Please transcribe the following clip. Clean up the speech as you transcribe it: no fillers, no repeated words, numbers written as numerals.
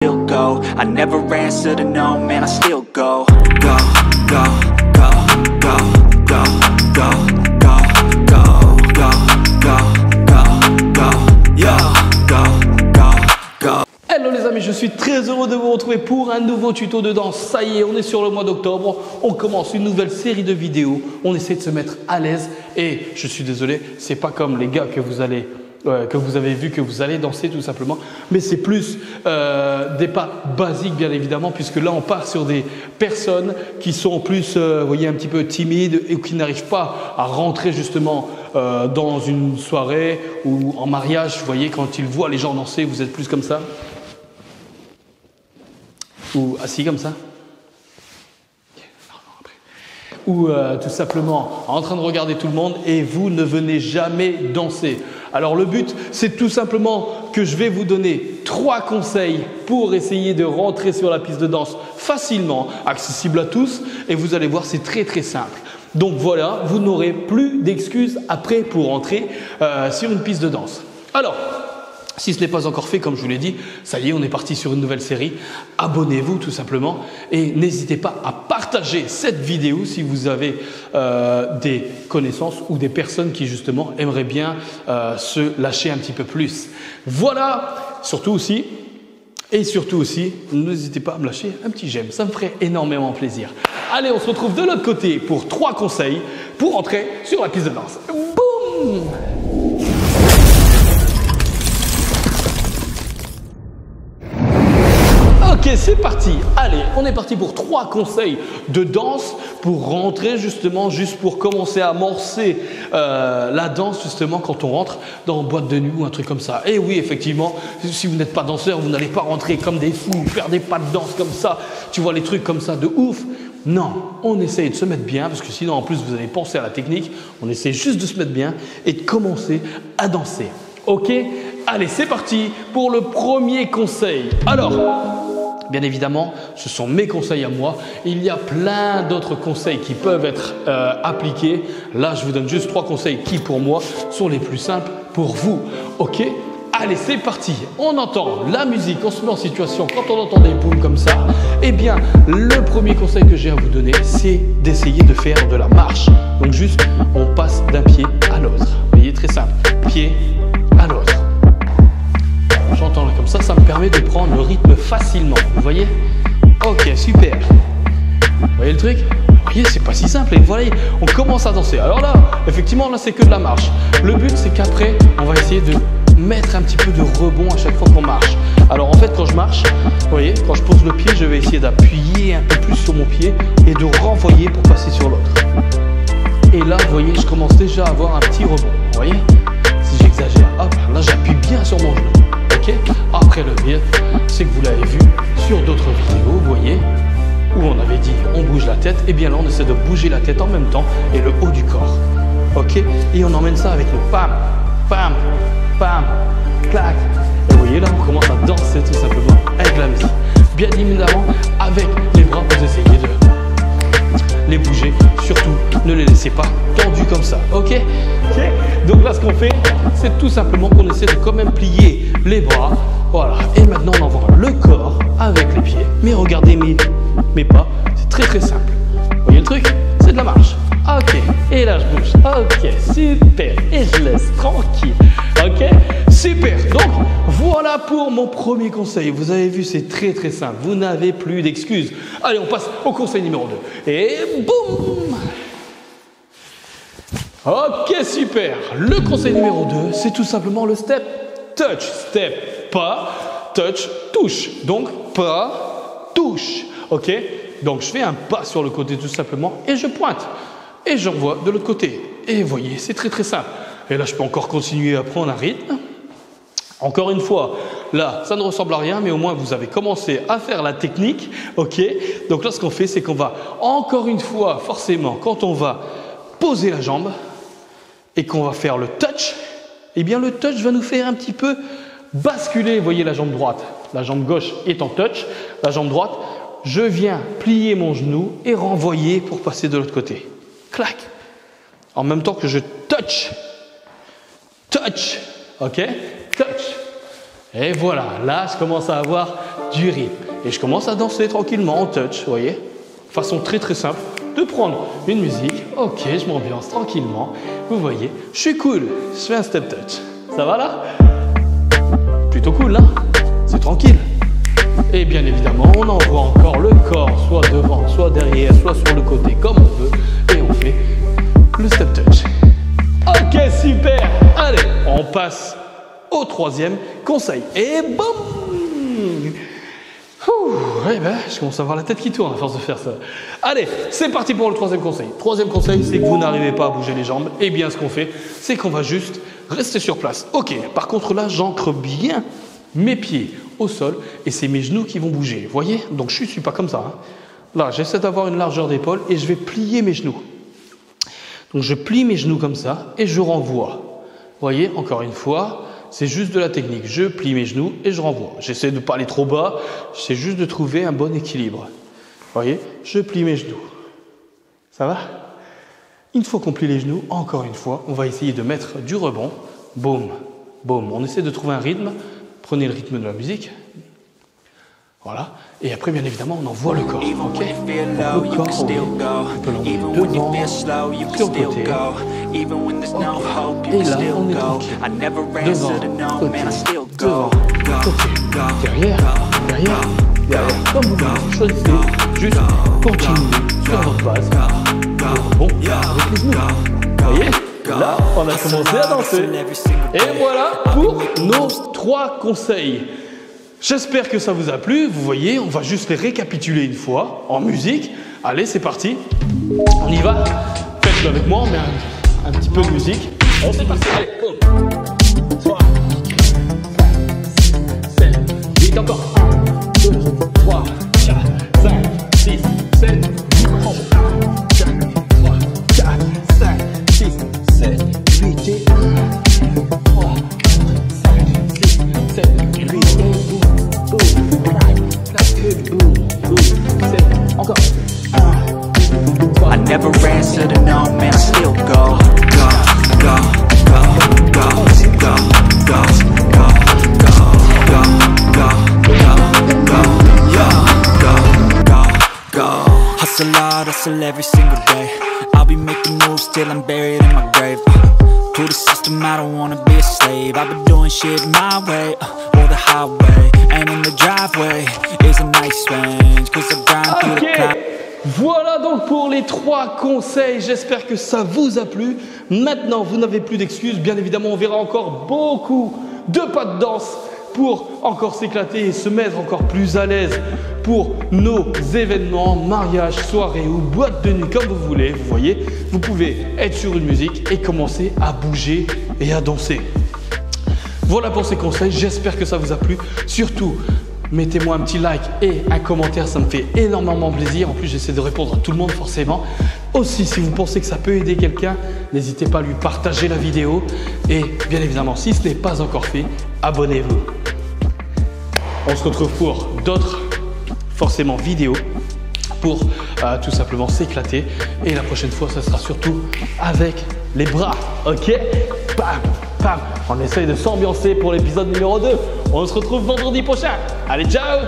still go. I never answer to no, man, I still go. Go, go, go, go, go, go, go, go, go, go, go, go, yo, go, go, go. Hello les amis, je suis très heureux de vous retrouver pour un nouveau tuto de danse. Ça y est, on est sur le mois d'octobre, on commence une nouvelle série de vidéos, on essaie de se mettre à l'aise et je suis désolé, c'est pas comme les gars que vous avez vu que vous allez danser tout simplement, mais c'est plus des pas basiques bien évidemment, puisque là on part sur des personnes qui sont plus, vous voyez, un petit peu timides et qui n'arrivent pas à rentrer justement dans une soirée ou en mariage. Vous voyez, quand ils voient les gens danser, vous êtes plus comme ça ou assis comme ça, ou tout simplement en train de regarder tout le monde et vous ne venez jamais danser. Alors le but, c'est tout simplement que je vais vous donner 3 conseils pour essayer de rentrer sur la piste de danse facilement, accessible à tous, et vous allez voir, c'est très très simple. Donc voilà, vous n'aurez plus d'excuses après pour rentrer sur une piste de danse. Alors, si ce n'est pas encore fait, comme je vous l'ai dit, ça y est, on est parti sur une nouvelle série. Abonnez-vous tout simplement et n'hésitez pas à partager cette vidéo si vous avez des connaissances ou des personnes qui justement aimeraient bien se lâcher un petit peu plus. Voilà, surtout aussi, n'hésitez pas à me lâcher un petit j'aime, ça me ferait énormément plaisir. Allez, on se retrouve de l'autre côté pour 3 conseils pour entrer sur la piste de danse. Boum! Ok, c'est parti. Allez, on est parti pour 3 conseils de danse pour rentrer justement, juste pour commencer à amorcer la danse justement quand on rentre dans une boîte de nuit ou un truc comme ça. Et oui, effectivement, si vous n'êtes pas danseur, vous n'allez pas rentrer comme des fous, faire des pas de danse comme ça. Tu vois les trucs comme ça de ouf. Non, on essaye de se mettre bien parce que sinon en plus vous allez penser à la technique. On essaie juste de se mettre bien et de commencer à danser. Ok? Allez, c'est parti pour le premier conseil. Alors, bien évidemment, ce sont mes conseils à moi. Il y a plein d'autres conseils qui peuvent être appliqués. Là, je vous donne juste 3 conseils qui, pour moi, sont les plus simples pour vous. Ok? Allez, c'est parti. On entend la musique, on se met en situation. Quand on entend des booms comme ça, eh bien, le premier conseil que j'ai à vous donner, c'est d'essayer de faire de la marche. Donc juste, on passe d'un pied à l'autre. Vous voyez, très simple. Pied à l'autre. J'entends comme ça me permet de prendre le rythme facilement. Vous voyez? Ok, super. Vous voyez le truc? Vous voyez, c'est pas si simple. Et voilà, on commence à danser. Alors là, effectivement, là, c'est que de la marche. Le but, c'est qu'après, on va essayer de mettre un petit peu de rebond à chaque fois qu'on marche. Alors en fait, quand je marche, vous voyez, quand je pose le pied, je vais essayer d'appuyer un peu plus sur mon pied et de renvoyer pour passer sur l'autre. Et là, vous voyez, je commence déjà à avoir un petit rebond. Vous voyez? Si j'exagère, hop, là, j'appuie bien sur mon genou. Okay. Après le pire, c'est que vous l'avez vu sur d'autres vidéos, vous voyez, où on avait dit on bouge la tête, et bien là on essaie de bouger la tête en même temps et le haut du corps. Ok? Et on emmène ça avec le pam, pam, pam, clac. Et vous voyez là, on commence à danser tout simplement avec la musique. Bien évidemment, avec les bras, vous essayez de les bouger, surtout ne les laissez pas tendus comme ça, ok? Donc là ce qu'on fait, c'est tout simplement qu'on essaie de quand même plier les bras, voilà, et maintenant on envoie le corps avec les pieds, mais regardez mes pas, c'est très très simple, vous voyez le truc? C'est de la marche, ok, et là je bouge, ok, super, et je laisse tranquille, ok, super. Donc voilà pour mon premier conseil, vous avez vu, c'est très très simple, vous n'avez plus d'excuses. Allez, on passe au conseil numéro 2, et boum. Ok, super. Le conseil numéro 2, c'est tout simplement le step touch. Step, pas, touch, touche. Donc, pas, touche. Ok? Donc, je fais un pas sur le côté tout simplement et je pointe. Et je revois de l'autre côté. Et vous voyez, c'est très très simple. Et là, je peux encore continuer à prendre un rythme. Encore une fois, là, ça ne ressemble à rien, mais au moins, vous avez commencé à faire la technique. Ok? Donc là, ce qu'on fait, c'est qu'on va, encore une fois, forcément, quand on va poser la jambe, et qu'on va faire le touch, eh bien le touch va nous faire un petit peu basculer, vous voyez la jambe droite, la jambe gauche est en touch, la jambe droite, je viens plier mon genou et renvoyer pour passer de l'autre côté. Clac. En même temps que je touch, ok, touch, Et voilà, là, je commence à avoir du rythme. Et je commence à danser tranquillement en touch, vous voyez. Façon très très simple de prendre une musique. Ok, je m'ambiance tranquillement. Vous voyez, je suis cool. Je fais un step touch. Ça va là? Plutôt cool, là. C'est tranquille. Et bien évidemment, on envoie encore le corps, soit devant, soit derrière, soit sur le côté, comme on veut. Et on fait le step touch. Ok, super. Allez, on passe au troisième conseil. Et boum! Eh ben, je commence à avoir la tête qui tourne à force de faire ça. Allez, c'est parti pour le troisième conseil. Troisième conseil, c'est que vous n'arrivez pas à bouger les jambes. Eh bien, ce qu'on fait, c'est qu'on va juste rester sur place. Ok, par contre là, j'ancre bien mes pieds au sol et c'est mes genoux qui vont bouger. Vous voyez? Donc, je ne suis pas comme ça. Hein. Là, j'essaie d'avoir une largeur d'épaule et je vais plier mes genoux. Donc, je plie mes genoux comme ça et je renvoie. Vous voyez, encore une fois, c'est juste de la technique. Je plie mes genoux et je renvoie. J'essaie de ne pas aller trop bas. J'essaie juste de trouver un bon équilibre. Vous voyez, je plie mes genoux. Ça va? Une fois qu'on plie les genoux, encore une fois, on va essayer de mettre du rebond. Boum, boum. On essaie de trouver un rythme. Prenez le rythme de la musique. Voilà. Et après, bien évidemment, on envoie le corps. Ok. Le corps, on peut l'envoyer devant, sur le côté. Okay. Et là, on est tranquille. Devant, côté, devant, côté. Derrière. Comme vous voulez. Choisissez. Juste continuez sur votre base. Bon, avec les genoux. Vous voyez? Là, on a commencé à danser. Et voilà pour nos 3 conseils. J'espère que ça vous a plu. Vous voyez, on va juste les récapituler une fois en musique. Allez, c'est parti. On y va. Faites-le avec moi. On met un petit peu de musique. On s'est passé. Allez, 1, 3, 4, 5, 6, 7, 8, encore. 1, 2, 3, 4, 5, 6, 7, 8, 1, 4, 3, 4, 5, 6, 7, 8, et 1, 3, 5, 6, 7, 8, et encore. I never answer to no, man, I still go. Hustle hard, hustle every single day. I'll be making moves till I'm buried in my grave. To the system, I don't wanna be a slave. I've been doing shit my way, or the highway. And in the driveway is a nice range, cause I grind through the cloud. Voilà donc pour les 3 conseils, j'espère que ça vous a plu. Maintenant, vous n'avez plus d'excuses, bien évidemment, on verra encore beaucoup de pas de danse pour encore s'éclater et se mettre encore plus à l'aise pour nos événements, mariages, soirées ou boîtes de nuit, comme vous voulez. Vous voyez, vous pouvez être sur une musique et commencer à bouger et à danser. Voilà pour ces conseils, j'espère que ça vous a plu. Surtout, mettez-moi un petit like et un commentaire, ça me fait énormément plaisir. En plus, j'essaie de répondre à tout le monde forcément. Aussi, si vous pensez que ça peut aider quelqu'un, n'hésitez pas à lui partager la vidéo. Et bien évidemment, si ce n'est pas encore fait, abonnez-vous. On se retrouve pour d'autres, forcément, vidéos pour tout simplement s'éclater. Et la prochaine fois, ça sera surtout avec les bras. Ok? Bam, bam. On essaye de s'ambiancer pour l'épisode numéro 2. On se retrouve vendredi prochain. Allez, ciao!